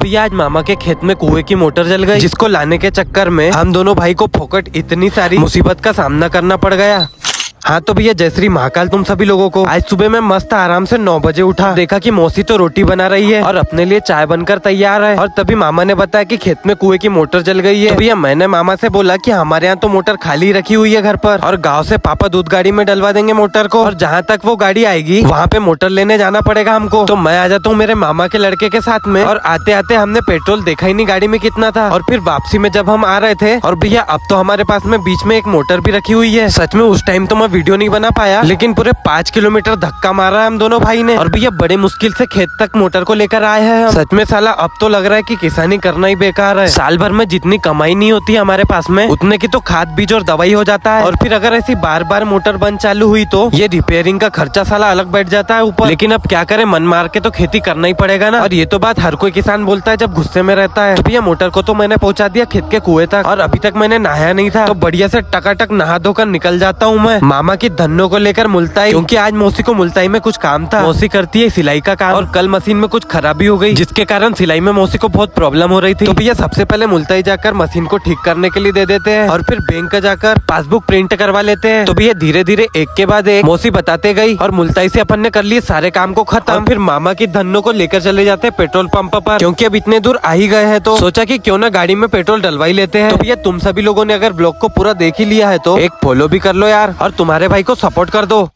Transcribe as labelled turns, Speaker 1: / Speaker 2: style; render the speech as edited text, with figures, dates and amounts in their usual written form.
Speaker 1: भैया आज मामा के खेत में कुएं की मोटर जल गई, जिसको लाने के चक्कर में हम दोनों भाई को फोकट इतनी सारी मुसीबत का सामना करना पड़ गया। हाँ तो भैया जय श्री महाकाल तुम सभी लोगों को। आज सुबह मैं मस्त आराम से 9 बजे उठा, देखा कि मौसी तो रोटी बना रही है और अपने लिए चाय बनकर तैयार है। और तभी मामा ने बताया कि खेत में कुएं की मोटर जल गई है। तो भैया मैंने मामा से बोला कि हमारे यहाँ तो मोटर खाली रखी हुई है घर पर, और गाँव से पापा दूध गाड़ी में डलवा देंगे मोटर को, और जहाँ तक वो गाड़ी आएगी वहाँ पे मोटर लेने जाना पड़ेगा हमको। तो मैं आ जाता हूँ मेरे मामा के लड़के के साथ में। और आते आते हमने पेट्रोल देखा ही नहीं गाड़ी में कितना था। और फिर वापसी में जब हम आ रहे थे, और भैया अब तो हमारे पास में बीच में एक मोटर भी रखी हुई है। सच में उस टाइम तो मैं वीडियो नहीं बना पाया, लेकिन पूरे 5 किलोमीटर धक्का मारा है हम दोनों भाई ने। और भैया बड़े मुश्किल से खेत तक मोटर को लेकर आए हैं हम। सच में साला अब तो लग रहा है कि किसानी करना ही बेकार है। साल भर में जितनी कमाई नहीं होती हमारे पास में, उतने की तो खाद बीज और दवाई हो जाता है। और फिर अगर ऐसी बार बार मोटर बंद चालू हुई तो ये रिपेयरिंग का खर्चा साला अलग बैठ जाता है ऊपर। लेकिन अब क्या करे, मन मार के तो खेती करना ही पड़ेगा ना। और ये तो बात हर कोई किसान बोलता है जब गुस्से में रहता है। तो भैया मोटर को तो मैंने पहुंचा दिया खेत के कुएं तक, और अभी तक मैंने नहाया नहीं था, तो बढ़िया से टकाटक नहा धोकर निकल जाता हूँ मैं मामा की धन्नो को लेकर मुल्ताई, क्योंकि आज मौसी को मुल्ताई में कुछ काम था। मौसी करती है सिलाई का काम, और कल मशीन में कुछ खराबी हो गई, जिसके कारण सिलाई में मौसी को बहुत प्रॉब्लम हो रही थी। तो भैया सबसे पहले मुल्ताई जाकर मशीन को ठीक करने के लिए दे देते हैं, और फिर बैंक जाकर पासबुक प्रिंट करवा लेते हैं। तो भैया धीरे धीरे एक के बाद एक मौसी बताते गई, और मुल्ताई से अपन ने कर लिए सारे काम को खत्म। फिर मामा की धन्नो को लेकर चले जाते हैं पेट्रोल पंप पर, क्योंकि अब इतने दूर आ ही गए हैं तो सोचा कि क्यों ना गाड़ी में पेट्रोल डलवा ही लेते हैं। तो भैया तुम सभी लोगों ने अगर ब्लॉग को पूरा देख ही लिया है तो एक फॉलो भी कर लो यार, और तुम्हारे भाई को सपोर्ट कर दो।